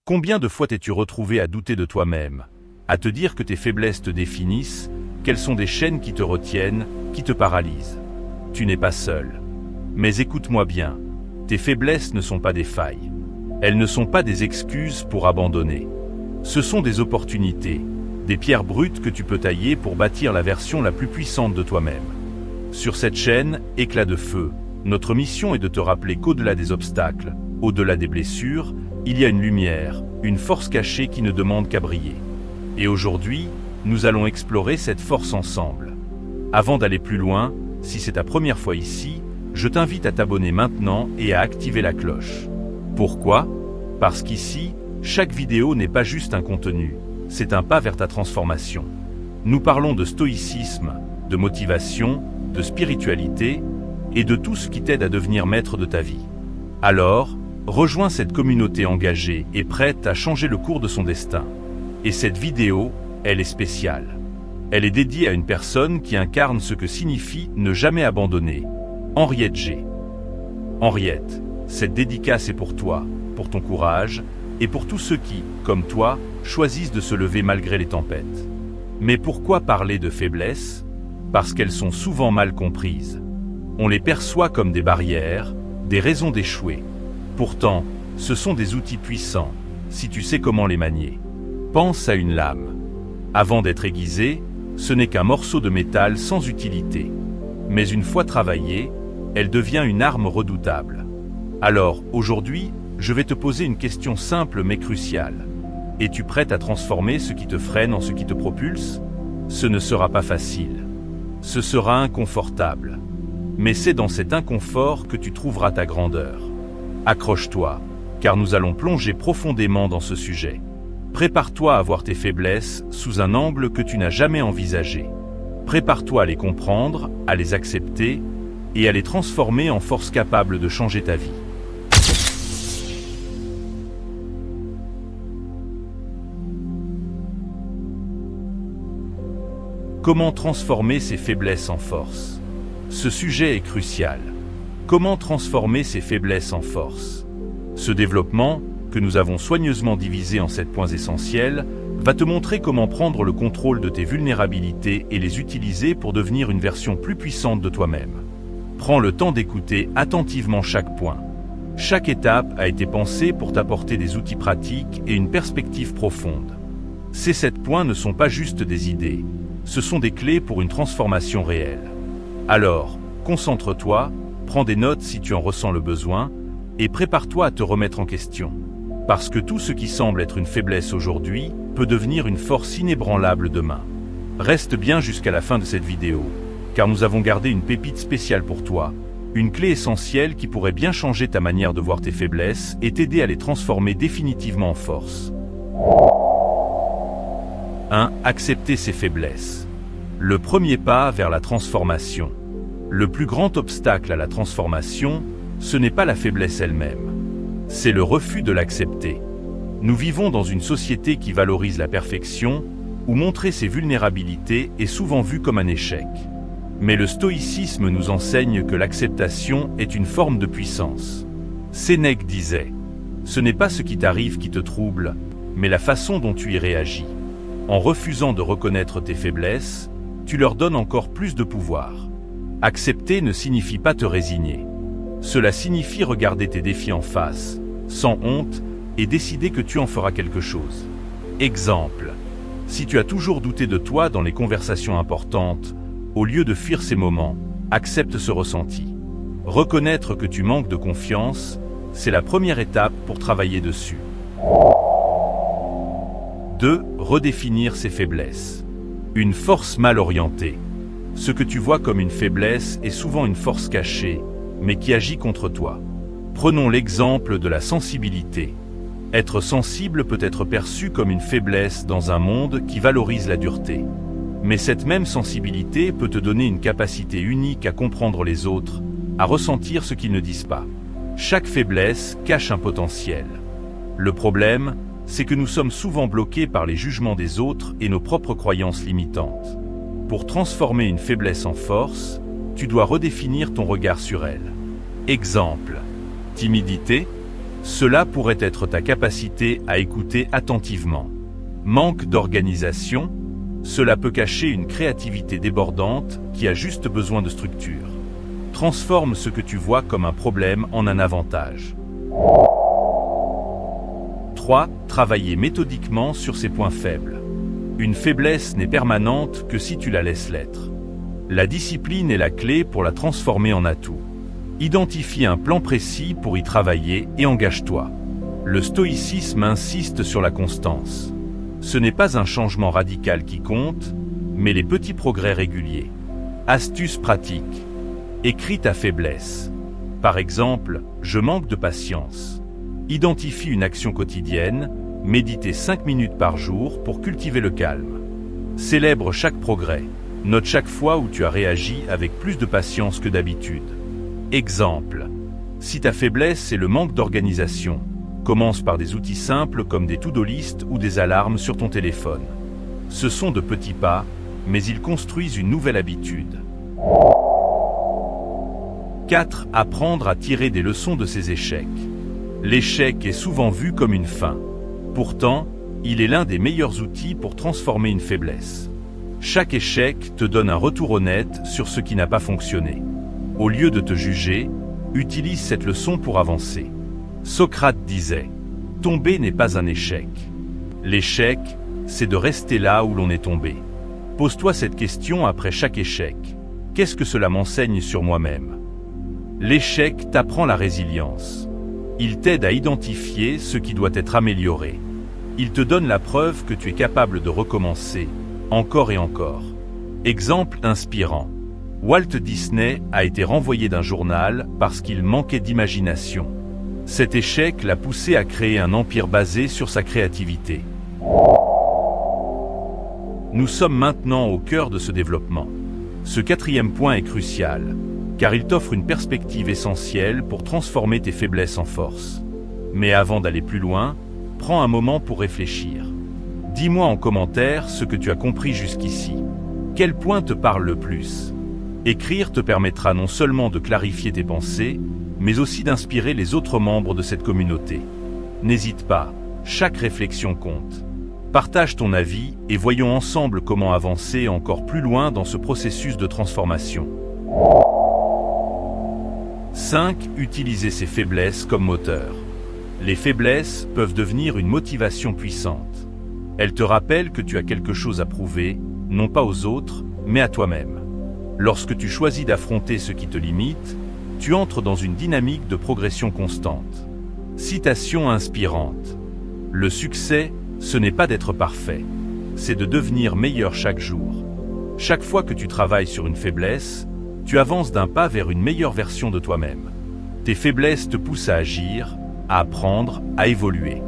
Combien de fois t'es-tu retrouvé à douter de toi-même, à te dire que tes faiblesses te définissent, qu'elles sont des chaînes qui te retiennent, qui te paralysent? Tu n'es pas seul. Mais écoute-moi bien, tes faiblesses ne sont pas des failles. Elles ne sont pas des excuses pour abandonner. Ce sont des opportunités, des pierres brutes que tu peux tailler pour bâtir la version la plus puissante de toi-même. Sur cette chaîne, Éclat de feu, notre mission est de te rappeler qu'au-delà des obstacles, au-delà des blessures, il y a une lumière, une force cachée qui ne demande qu'à briller. Et aujourd'hui, nous allons explorer cette force ensemble. Avant d'aller plus loin, si c'est ta première fois ici, je t'invite à t'abonner maintenant et à activer la cloche. Pourquoi? Parce qu'ici, chaque vidéo n'est pas juste un contenu, c'est un pas vers ta transformation. Nous parlons de stoïcisme, de motivation, de spiritualité et de tout ce qui t'aide à devenir maître de ta vie. Alors, rejoins cette communauté engagée et prête à changer le cours de son destin. Et cette vidéo, elle est spéciale. Elle est dédiée à une personne qui incarne ce que signifie ne jamais abandonner. Henriette G. Henriette, cette dédicace est pour toi, pour ton courage, et pour tous ceux qui, comme toi, choisissent de se lever malgré les tempêtes. Mais pourquoi parler de faiblesse? Parce qu'elles sont souvent mal comprises. On les perçoit comme des barrières, des raisons d'échouer. Pourtant, ce sont des outils puissants, si tu sais comment les manier. Pense à une lame. Avant d'être aiguisée, ce n'est qu'un morceau de métal sans utilité. Mais une fois travaillée, elle devient une arme redoutable. Alors, aujourd'hui, je vais te poser une question simple mais cruciale. Es-tu prête à transformer ce qui te freine en ce qui te propulse? Ce ne sera pas facile. Ce sera inconfortable. Mais c'est dans cet inconfort que tu trouveras ta grandeur. Accroche-toi, car nous allons plonger profondément dans ce sujet. Prépare-toi à voir tes faiblesses sous un angle que tu n'as jamais envisagé. Prépare-toi à les comprendre, à les accepter et à les transformer en force capable de changer ta vie. Comment transformer ses faiblesses en force? Ce sujet est crucial. Comment transformer ses faiblesses en force? Ce développement, que nous avons soigneusement divisé en 7 points essentiels, va te montrer comment prendre le contrôle de tes vulnérabilités et les utiliser pour devenir une version plus puissante de toi-même. Prends le temps d'écouter attentivement chaque point. Chaque étape a été pensée pour t'apporter des outils pratiques et une perspective profonde. Ces 7 points ne sont pas juste des idées, ce sont des clés pour une transformation réelle. Alors, concentre-toi, prends des notes si tu en ressens le besoin, et prépare-toi à te remettre en question. Parce que tout ce qui semble être une faiblesse aujourd'hui peut devenir une force inébranlable demain. Reste bien jusqu'à la fin de cette vidéo, car nous avons gardé une pépite spéciale pour toi, une clé essentielle qui pourrait bien changer ta manière de voir tes faiblesses et t'aider à les transformer définitivement en force. 1. Accepter ses faiblesses. Le premier pas vers la transformation. Le plus grand obstacle à la transformation, ce n'est pas la faiblesse elle-même. C'est le refus de l'accepter. Nous vivons dans une société qui valorise la perfection, où montrer ses vulnérabilités est souvent vu comme un échec. Mais le stoïcisme nous enseigne que l'acceptation est une forme de puissance. Sénèque disait « Ce n'est pas ce qui t'arrive qui te trouble, mais la façon dont tu y réagis. » En refusant de reconnaître tes faiblesses, tu leur donnes encore plus de pouvoir. Accepter ne signifie pas te résigner. Cela signifie regarder tes défis en face, sans honte, et décider que tu en feras quelque chose. Exemple. Si tu as toujours douté de toi dans les conversations importantes, au lieu de fuir ces moments, accepte ce ressenti. Reconnaître que tu manques de confiance, c'est la première étape pour travailler dessus. 2. Redéfinir ses faiblesses. Une force mal orientée. Ce que tu vois comme une faiblesse est souvent une force cachée, mais qui agit contre toi. Prenons l'exemple de la sensibilité. Être sensible peut être perçu comme une faiblesse dans un monde qui valorise la dureté. Mais cette même sensibilité peut te donner une capacité unique à comprendre les autres, à ressentir ce qu'ils ne disent pas. Chaque faiblesse cache un potentiel. Le problème, c'est que nous sommes souvent bloqués par les jugements des autres et nos propres croyances limitantes. Pour transformer une faiblesse en force, tu dois redéfinir ton regard sur elle. Exemple. Timidité. Cela pourrait être ta capacité à écouter attentivement. Manque d'organisation, cela peut cacher une créativité débordante qui a juste besoin de structure. Transforme ce que tu vois comme un problème en un avantage. 3. Travailler méthodiquement sur ses points faibles. Une faiblesse n'est permanente que si tu la laisses l'être. La discipline est la clé pour la transformer en atout. Identifie un plan précis pour y travailler et engage-toi. Le stoïcisme insiste sur la constance. Ce n'est pas un changement radical qui compte, mais les petits progrès réguliers. Astuce pratique. Écris ta faiblesse. Par exemple, je manque de patience. Identifie une action quotidienne, méditer 5 minutes par jour pour cultiver le calme. Célèbre chaque progrès. Note chaque fois où tu as réagi avec plus de patience que d'habitude. Exemple. Si ta faiblesse est le manque d'organisation, commence par des outils simples comme des to-do list ou des alarmes sur ton téléphone. Ce sont de petits pas, mais ils construisent une nouvelle habitude. 4. Apprendre à tirer des leçons de ses échecs. L'échec est souvent vu comme une fin. Pourtant, il est l'un des meilleurs outils pour transformer une faiblesse. Chaque échec te donne un retour honnête sur ce qui n'a pas fonctionné. Au lieu de te juger, utilise cette leçon pour avancer. Socrate disait « Tomber n'est pas un échec. L'échec, c'est de rester là où l'on est tombé. » Pose-toi cette question après chaque échec. Qu'est-ce que cela m'enseigne sur moi-même? L'échec t'apprend la résilience. Il t'aide à identifier ce qui doit être amélioré. Il te donne la preuve que tu es capable de recommencer, encore et encore. Exemple inspirant. Walt Disney a été renvoyé d'un journal parce qu'il manquait d'imagination. Cet échec l'a poussé à créer un empire basé sur sa créativité. Nous sommes maintenant au cœur de ce développement. Ce 4e point est crucial, car il t'offre une perspective essentielle pour transformer tes faiblesses en force. Mais avant d'aller plus loin, prends un moment pour réfléchir. Dis-moi en commentaire ce que tu as compris jusqu'ici. Quel point te parle le plus? Écrire te permettra non seulement de clarifier tes pensées, mais aussi d'inspirer les autres membres de cette communauté. N'hésite pas, chaque réflexion compte. Partage ton avis et voyons ensemble comment avancer encore plus loin dans ce processus de transformation. 5. Utiliser ses faiblesses comme moteur. Les faiblesses peuvent devenir une motivation puissante. Elles te rappellent que tu as quelque chose à prouver, non pas aux autres, mais à toi-même. Lorsque tu choisis d'affronter ce qui te limite, tu entres dans une dynamique de progression constante. Citation inspirante. Le succès, ce n'est pas d'être parfait, c'est de devenir meilleur chaque jour. Chaque fois que tu travailles sur une faiblesse, tu avances d'un pas vers une meilleure version de toi-même. Tes faiblesses te poussent à agir, à apprendre, à évoluer.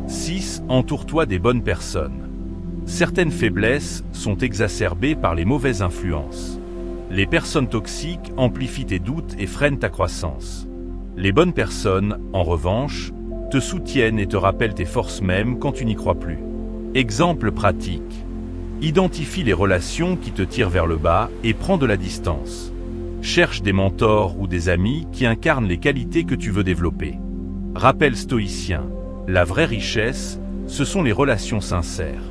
6. Entoure-toi des bonnes personnes. Certaines faiblesses sont exacerbées par les mauvaises influences. Les personnes toxiques amplifient tes doutes et freinent ta croissance. Les bonnes personnes, en revanche, te soutiennent et te rappellent tes forces même quand tu n'y crois plus. Exemple pratique. Identifie les relations qui te tirent vers le bas et prends de la distance. Cherche des mentors ou des amis qui incarnent les qualités que tu veux développer. Rappel stoïcien. La vraie richesse, ce sont les relations sincères.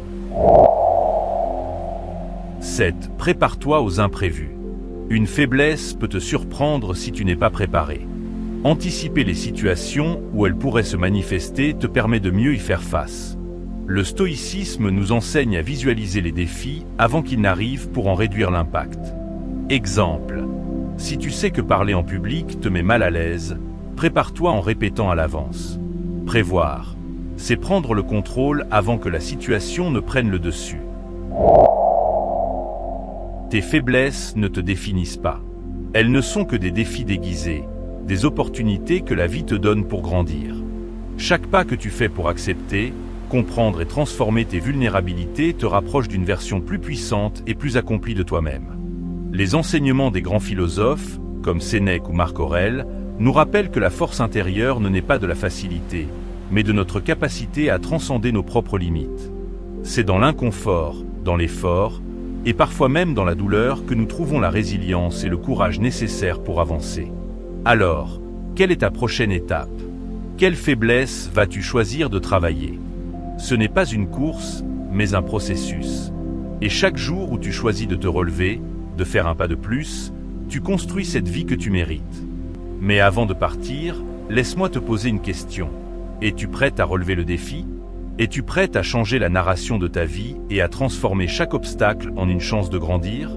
7. Prépare-toi aux imprévus. Une faiblesse peut te surprendre si tu n'es pas préparé. Anticiper les situations où elles pourraient se manifester te permet de mieux y faire face. Le stoïcisme nous enseigne à visualiser les défis avant qu'ils n'arrivent pour en réduire l'impact. Exemple. Si tu sais que parler en public te met mal à l'aise, prépare-toi en répétant à l'avance. Prévoir. C'est prendre le contrôle avant que la situation ne prenne le dessus. Tes faiblesses ne te définissent pas. Elles ne sont que des défis déguisés, des opportunités que la vie te donne pour grandir. Chaque pas que tu fais pour accepter, comprendre et transformer tes vulnérabilités te rapproche d'une version plus puissante et plus accomplie de toi-même. Les enseignements des grands philosophes, comme Sénèque ou Marc Aurèle, nous rappellent que la force intérieure ne naît pas de la facilité, mais de notre capacité à transcender nos propres limites. C'est dans l'inconfort, dans l'effort, et parfois même dans la douleur que nous trouvons la résilience et le courage nécessaires pour avancer. Alors, Quelle est ta prochaine étape? Quelle faiblesse vas-tu choisir de travailler? Ce n'est pas une course, mais un processus. Et chaque jour où tu choisis de te relever, de faire un pas de plus, tu construis cette vie que tu mérites. Mais avant de partir, laisse-moi te poser une question. Es-tu prête à relever le défi? Es-tu prête à changer la narration de ta vie et à transformer chaque obstacle en une chance de grandir?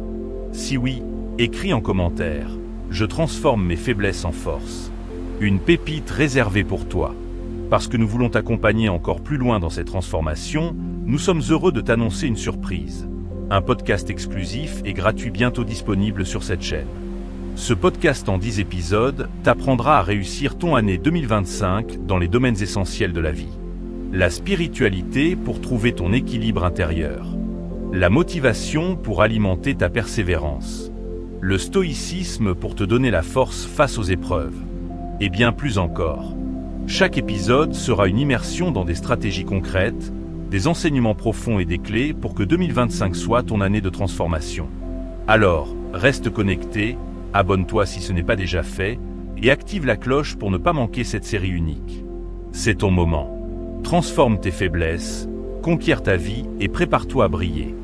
Si oui, écris en commentaire. Je transforme mes faiblesses en force. Une pépite réservée pour toi. Parce que nous voulons t'accompagner encore plus loin dans cette transformation, nous sommes heureux de t'annoncer une surprise. Un podcast exclusif et gratuit bientôt disponible sur cette chaîne. Ce podcast en 10 épisodes t'apprendra à réussir ton année 2025 dans les domaines essentiels de la vie. La spiritualité pour trouver ton équilibre intérieur. La motivation pour alimenter ta persévérance. Le stoïcisme pour te donner la force face aux épreuves. Et bien plus encore. Chaque épisode sera une immersion dans des stratégies concrètes, des enseignements profonds et des clés pour que 2025 soit ton année de transformation. Alors, reste connecté, abonne-toi si ce n'est pas déjà fait, et active la cloche pour ne pas manquer cette série unique. C'est ton moment. Transforme tes faiblesses, conquiers ta vie et prépare-toi à briller.